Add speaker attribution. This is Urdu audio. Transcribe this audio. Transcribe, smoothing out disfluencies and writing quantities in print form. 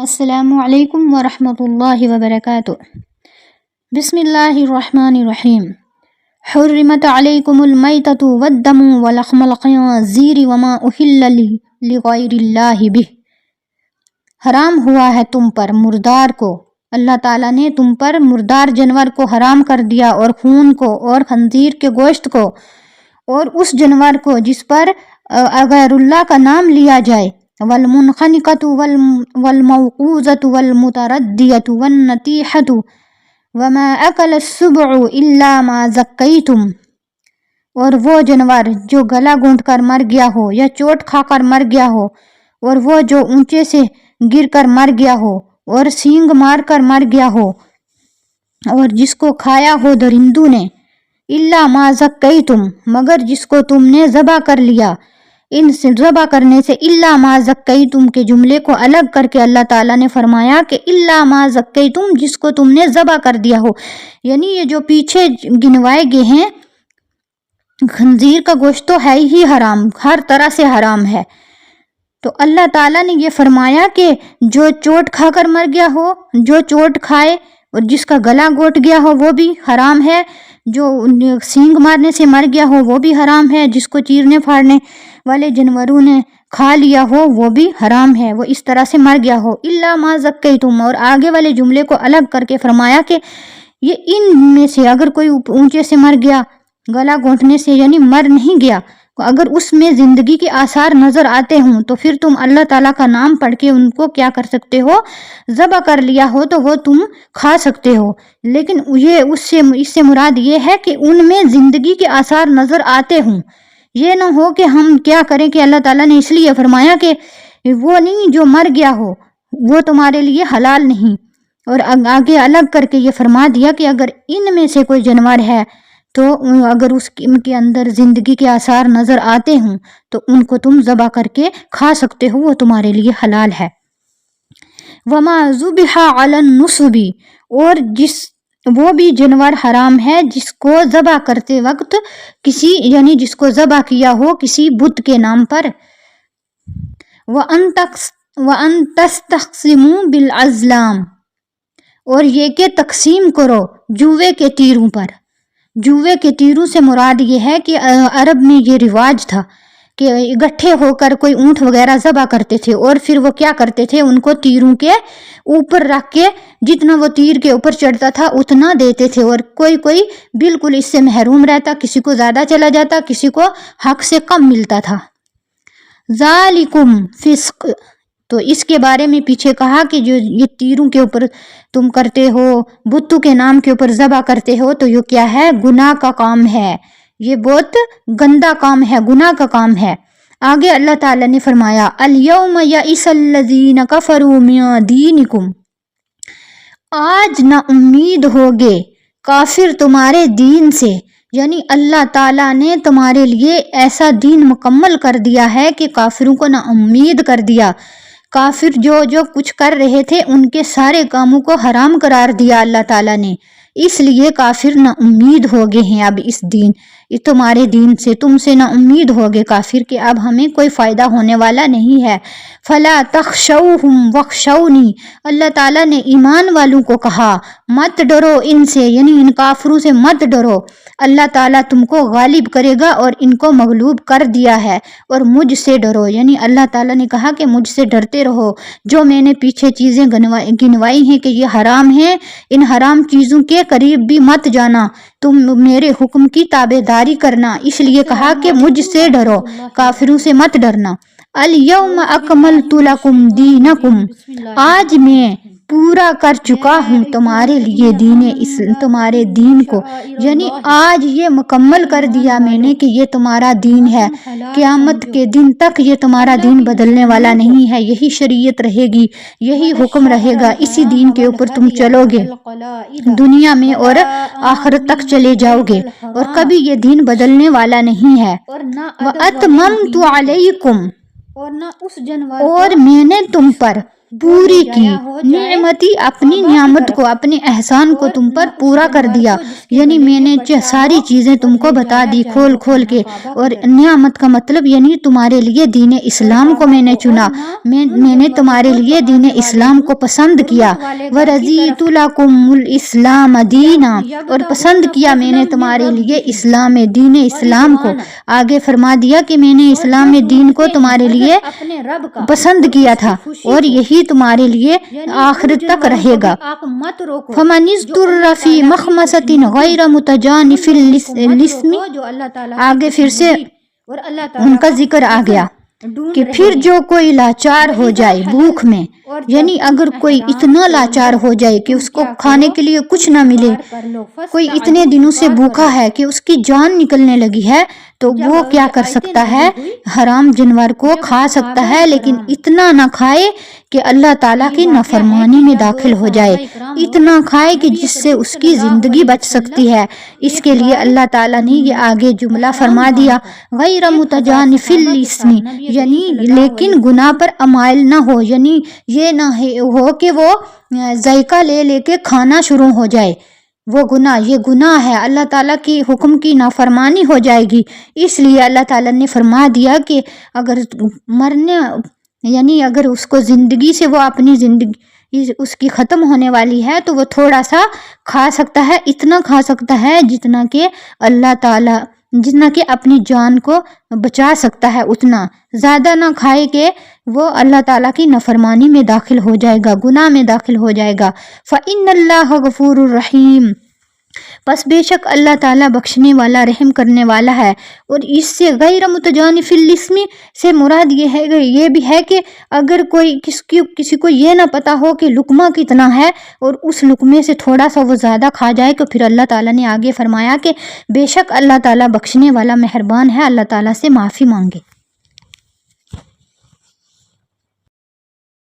Speaker 1: السلام علیکم ورحمۃ اللہ وبرکاتہ۔ بسم اللہ الرحمن الرحیم۔ حرمت علیکم المیتۃ والدم ولحم الخنزیر وما اہل لغیر اللہ بہ۔ حرام ہوا ہے تم پر مردار کو، اللہ تعالیٰ نے تم پر مردار جانور کو حرام کر دیا، اور خون کو، اور خنزیر کے گوشت کو، اور اس جانور کو جس پر غیر اللہ کا نام لیا جائے، والمنخنقۃ والموقوذۃ والمتردیۃ والنطیحۃ وما اکل السبع الا ما ذکیتم، اور وہ جانور جو گلا گھونٹ کر مر گیا ہو یا چوٹ کھا کر مر گیا ہو، اور وہ جو اونچے سے گر کر مر گیا ہو اور سینگ مار کر مر گیا ہو، اور جس کو کھایا ہو درندوں نے، الا ما ذکیتم، مگر جس کو تم نے ذبح کر لیا۔ ان سے ذبح کرنے سے الا ما ذکیتم کے جملے کو الگ کر کے اللہ تعالیٰ نے فرمایا کہ الا ما ذکیتم، جس کو تم نے ذبح کر دیا ہو، یعنی یہ جو پیچھے گنوائے گئے ہیں، خنزیر کا گوشت تو ہے ہی حرام، ہر طرح سے حرام ہے۔ تو اللہ تعالیٰ نے یہ فرمایا کہ جو چوٹ کھا کر مر گیا ہو، جو چوٹ کھائے اور جس کا گلا گھونٹ گیا ہو وہ بھی حرام ہے، جو سینگ مارنے سے مر گیا ہو وہ بھی حرام ہے، جس کو چیرنے پھاڑنے والے جانوروں نے کھا لیا ہو وہ بھی حرام ہے، وہ اس طرح سے مر گیا ہو۔ الا ما ذکیتم، اور آگے والے جملے کو الگ کر کے فرمایا کہ یہ ان میں سے اگر کوئی اونچے سے مر گیا گلا گھونٹنے سے، یعنی مر نہیں گیا، اگر اس میں زندگی کے آثار نظر آتے ہوں تو پھر تم اللہ تعالیٰ کا نام پڑھ کے ان کو کیا کر سکتے ہو، ذبح کر لیا ہو تو وہ تم کھا سکتے ہو۔ لیکن یہ اس سے مراد یہ ہے کہ ان میں زندگی کے آثار نظر آتے ہوں، یہ نہ ہو کہ ہم کیا کریں کہ اللہ تعالیٰ نے اس لیے فرمایا کہ وہ نہیں، جو مر گیا ہو وہ تمہارے لیے حلال نہیں، اور آگے الگ کر کے یہ فرما دیا کہ اگر ان میں سے کوئی جانور ہے تو اگر ان کے اندر زندگی کے آثار نظر آتے ہوں تو ان کو تم ذبح کر کے کھا سکتے ہو، وہ تمہارے لیے حلال ہے۔ وما ذبح علی النصب، اور وہ بھی جانور حرام ہے جس کو ذبح کرتے وقت یعنی جس کو ذبح کیا ہو کسی بت کے نام پر۔ وَأَن تَسْتَقْسِمُوا بِالْأَزْلَامِ، اور یہ کہ تقسیم کرو جوے کے تیروں پر۔ جوے کے تیروں سے مراد یہ ہے کہ عرب میں یہ رواج تھا کہ اکٹھے ہو کر کوئی اونٹ وغیرہ ذبح کرتے تھے، اور پھر وہ کیا کرتے تھے، ان کو تیروں کے اوپر رکھ کے جتنا وہ تیر کے اوپر چڑھتا تھا اتنا دیتے تھے، اور کوئی بالکل اس سے محروم رہتا، کسی کو زیادہ چلا جاتا، کسی کو حق سے کم ملتا تھا۔ ذالکم فسق، تو اس کے بارے میں پیچھے کہا کہ جو یہ تیروں کے اوپر تم کرتے ہو، بتوں کے نام کے اوپر ذبح کرتے ہو، تو یہ کیا ہے، گناہ کا کام ہے، یہ بہت گندا کام ہے، گناہ کا کام ہے۔ آگے اللہ تعالیٰ نے فرمایا الیوم یئس الذین کفروا من دینکم، آج نا امید ہوگے کافر تمہارے دین سے، یعنی اللہ تعالیٰ نے تمہارے لیے ایسا دین مکمل کر دیا ہے کہ کافروں کو نا امید کر دیا۔ کافر جو کچھ کر رہے تھے ان کے سارے کاموں کو حرام قرار دیا اللہ تعالیٰ نے، اس لیے کافر نا امید ہو گئے ہیں اب اس تمہارے دین سے، تم سے نا امید ہو گئے کافر کہ اب ہمیں کوئی فائدہ ہونے والا نہیں ہے۔ فلا تخشوہم واخشونی، اللہ تعالیٰ نے ایمان والوں کو کہا مت ڈرو ان سے، یعنی ان کافروں سے مت ڈرو، اللہ تعالیٰ تم کو غالب کرے گا اور ان کو مغلوب کر دیا ہے، اور مجھ سے ڈرو، یعنی اللہ تعالیٰ نے کہا کہ مجھ سے ڈرتے رہو، جو میں نے پیچھے چیزیں گنوائی ہیں کہ یہ حرام ہیں، ان حرام چیزوں کے قریب بھی مت جانا، تم میرے حکم کی تابع داری کرنا، اس لیے کہا کہ مجھ سے ڈرو، کافروں سے مت ڈرنا۔ الیوم اکملت لکم دینکم، آج میں پورا کر چکا ہوں تمہارے لیے تمہارے دین کو، یعنی آج یہ مکمل کر دیا میں نے کہ یہ تمہارا دین ہے، قیامت کے دن تک یہ تمہارا دین بدلنے والا نہیں ہے، یہی شریعت رہے گی، یہی حکم رہے گا، اسی دین کے اوپر تم چلو گے دنیا میں اور آخرت تک چلے جاؤ گے، اور کبھی یہ دین بدلنے والا نہیں ہے۔ وَأَتْمَمْتُ عَلَيْكُمْ، اور میں نے تم پر پوری کی، نعمتی اپنی نعمت کو، اپنے احسان کو تم پر پورا کر دیا، یعنی میں نے ساری چیزیں تم کو بتا دی کھول کھول کے۔ اور نعمت کا مطلب یعنی تمہارے لیے دین اسلام کو میں نے چنا، میں نے تمہارے لیے دین اسلام کو پسند کیا۔ وَرَضِيتُ لَكُمُ الْإِسْلَامَ دِينًا، اور پسند کیا میں نے تمہارے لیے اسلام دین اسلام کو۔ آگے فرما دیا کہ میں نے اسلام دین کو تمہارے لیے پسند کیا تھا اور یہی تمہارے لیے آخرت تک رہے گا۔ فَمَنِ اضْطُرَّ فِي مَخْمَصَةٍ غَيْرَ مُتَجَانِفٍ لِلْإِثْمِ، آگے پھر سے ان کا ذکر آ گیا کہ پھر جو کوئی لاچار ہو جائے بھوک میں، یعنی اگر کوئی اتنا لاچار ہو جائے کہ اس کو کھانے کے لیے کچھ نہ ملے، کوئی اتنے دنوں سے بھوکا ہے کہ اس کی جان نکلنے لگی ہے، تو وہ کیا کر سکتا ہے؟ حرام جانور کو کھا سکتا ہے، لیکن اتنا نہ کھائے کہ اللہ تعالیٰ کی نافرمانی میں داخل ہو جائے، اتنا کھائے کہ جس سے اس کی زندگی بچ سکتی ہے۔ اس کے لیے اللہ تعالیٰ نے یہ آگے جملہ فرما دیا، غیر متجانف الاسم، یعنی لیکن گناہ پر امائل نہ ہو، یعنی یہ نہ ہو کہ وہ ذائقہ لے لے کے کھانا شروع ہو جائے، وہ گناہ، یہ گناہ ہے، اللہ تعالیٰ کی حکم کی نافرمانی ہو جائے گی۔ اس لیے اللہ تعالیٰ نے فرما دیا کہ اگر مرنے، یعنی اگر اس کو زندگی سے، وہ اپنی زندگی اس کی ختم ہونے والی ہے، تو وہ تھوڑا سا کھا سکتا ہے، اتنا کھا سکتا ہے جتنا کہ اللہ تعالیٰ، جتنا کہ اپنی جان کو بچا سکتا ہے، اتنا زیادہ نہ کھائے کہ وہ اللہ تعالیٰ کی نافرمانی میں داخل ہو جائے گا، گناہ میں داخل ہو جائے گا۔ فَإِنَّ اللَّهَ غَفُورٌ رَحِيمٌ، پس بے شک اللہ تعالیٰ بخشنے والا، رحم کرنے والا ہے۔ اور اس سے غیر متجانف الاسم سے مراد یہ بھی ہے کہ اگر کوئی کسی کو یہ نہ پتا ہو کہ لقمہ کتنا ہے اور اس لقمے سے تھوڑا سا وہ زیادہ کھا جائے، تو پھر اللہ تعالیٰ نے آگے فرمایا کہ بے شک اللہ تعالیٰ بخشنے والا، مہربان ہے، اللہ تعالیٰ سے معافی مانگے۔